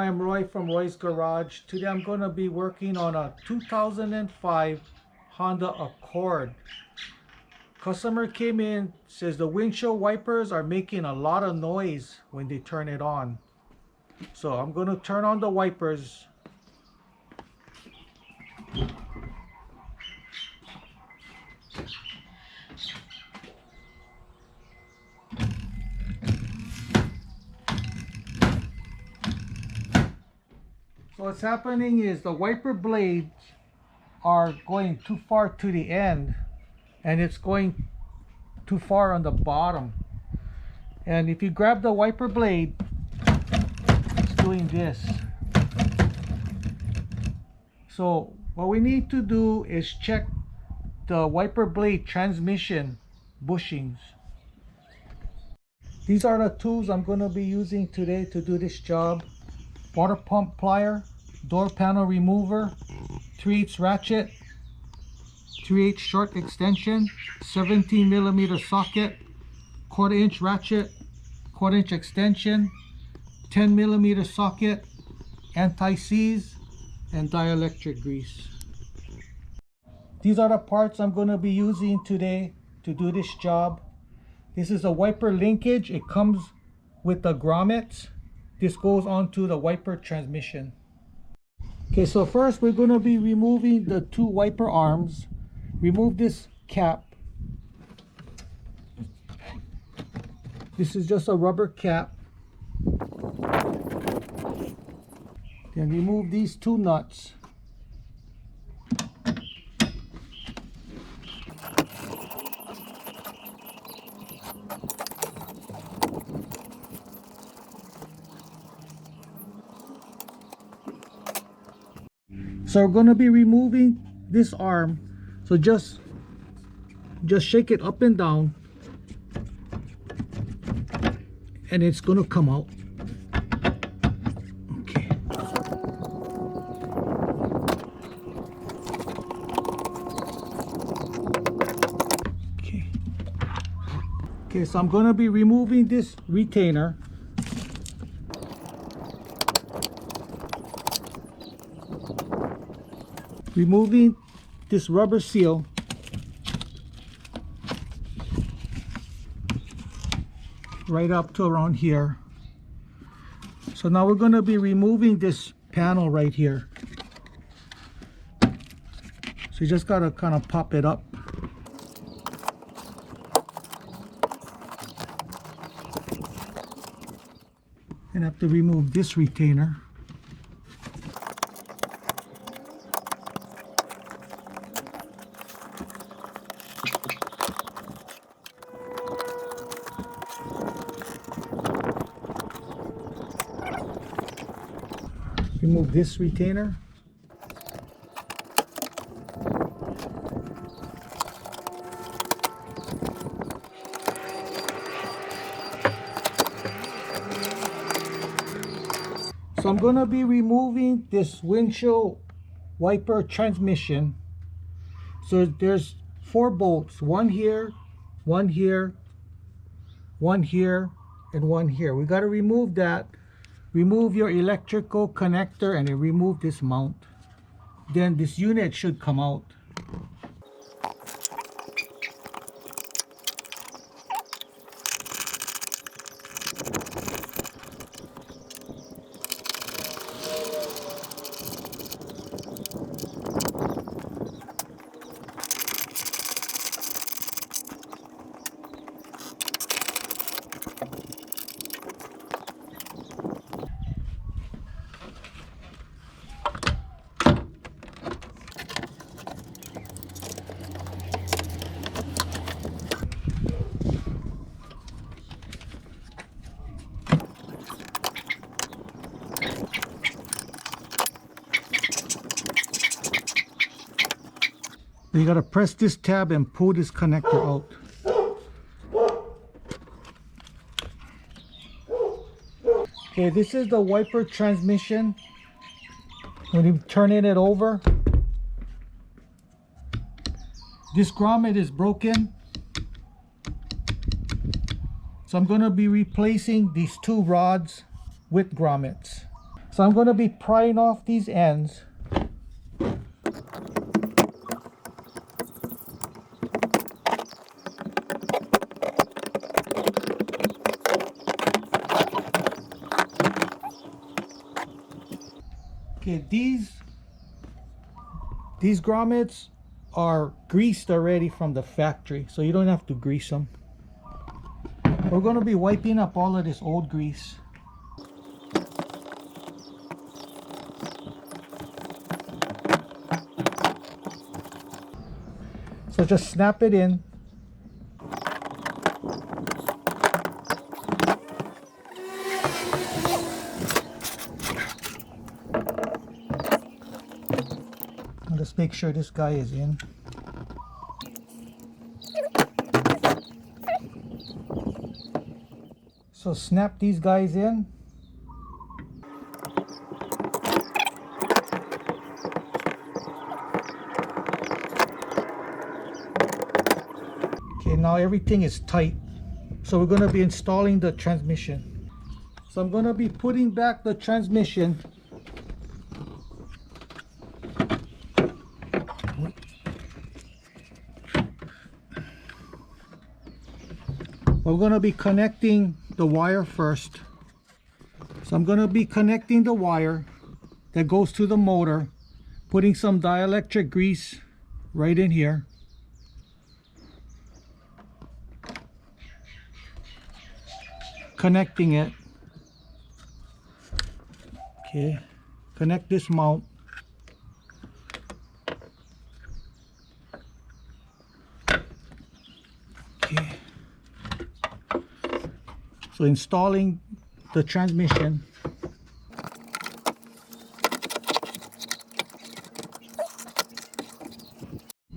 I'm Roy from Roy's Garage. Today I'm going to be working on a 2005 Honda Accord. Customer came in, says the windshield wipers are making a lot of noise when they turn it on. So I'm going to turn on the wipers. So what's happening is the wiper blades are going too far to the end and it's going too far on the bottom. And if you grab the wiper blade, it's doing this. So what we need to do is check the wiper blade transmission bushings. These are the tools I'm going to be using today to do this job. Water pump plier, door panel remover, 3/8 ratchet, 3/8 short extension, 17mm socket, 1/4 inch ratchet, 1/4 inch extension, 10mm socket, anti-seize, and dielectric grease. These are the parts I'm going to be using today to do this job. This is a wiper linkage. It comes with the grommets. This goes onto the wiper transmission. Okay, so first we're going to be removing the two wiper arms. Remove this cap. This is just a rubber cap. Then remove these two nuts. So we're going to be removing this arm. So just shake it up and down and it's going to come out. Okay. Okay, so I'm going to be removing this retainer. Removing this rubber seal. Right up to around here. So now we're going to be removing this panel right here. So you just got to kind of pop it up. And have to remove this retainer. Remove this retainer. So I'm going to be removing this windshield wiper transmission. So there's 4 bolts, one here, one here, one here, and one here. We got to remove that. Remove your electrical connector and then remove this mount. Then this unit should come out. You gotta press this tab and pull this connector out. Okay, this is the wiper transmission. When you turn it over, this grommet is broken. So I'm gonna be replacing these 2 rods with grommets. So I'm going to be prying off these ends. Okay, these grommets are greased already from the factory, so you don't have to grease them. We're going to be wiping up all of this old grease. So just snap it in. Let's make sure this guy is in. So snap these guys in. Okay, now everything is tight. So we're going to be installing the transmission. So I'm going to be putting back the transmission. We're going to be connecting the wire first. So I'm going to be connecting the wire that goes to the motor, putting some dielectric grease right in here. Connecting it. Okay, connect this mount. Okay. So installing the transmission.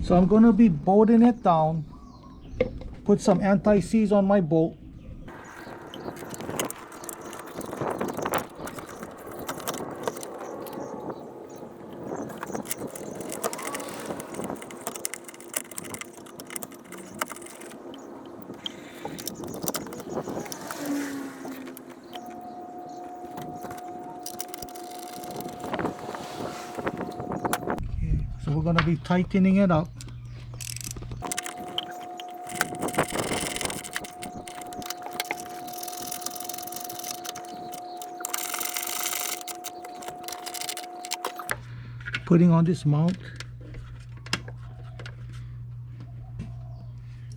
So I'm going to be bolting it down. Put some anti-seize on my bolt. So we're going to be tightening it up. Putting on this mount.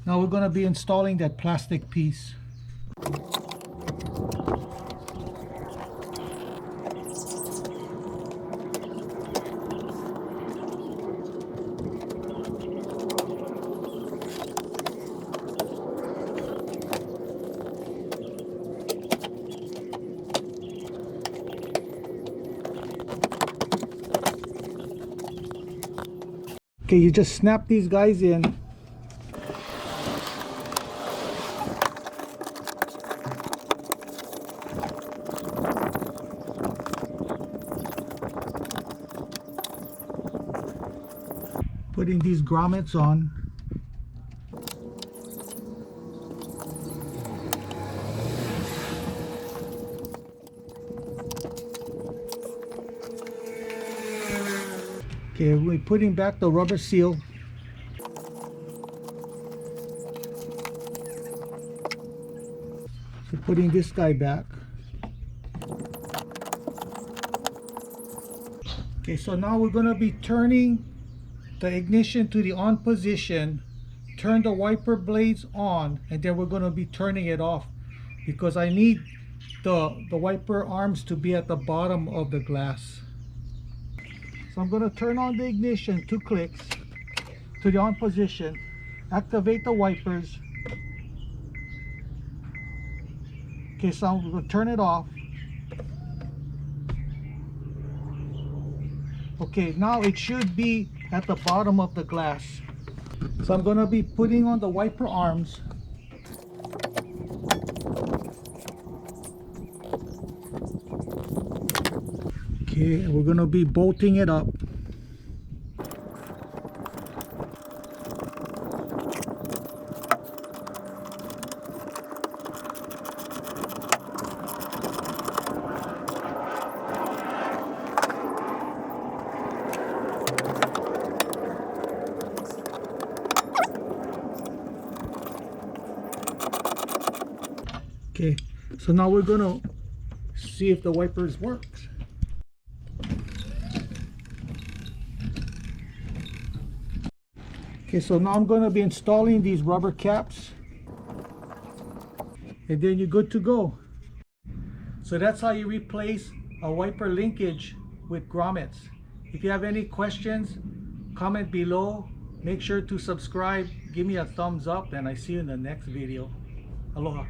Now we're going to be installing that plastic piece. Okay, you just snap these guys in. Putting these grommets on. Okay, we're putting back the rubber seal. So putting this guy back. Okay, so now we're going to be turning the ignition to the on position, turn the wiper blades on, and then we're going to be turning it off because I need the wiper arms to be at the bottom of the glass. So I'm going to turn on the ignition, 2 clicks to the on position, activate the wipers. Okay, so I'm going to turn it off. Okay, now it should be at the bottom of the glass. So I'm going to be putting on the wiper arms. Okay, we're going to be bolting it up. Okay, so now we're gonna see if the wipers work. Okay, so now I'm gonna be installing these rubber caps, and then you're good to go. So that's how you replace a wiper linkage with grommets. If you have any questions, comment below. Make sure to subscribe, give me a thumbs up, and I see you in the next video. Aloha.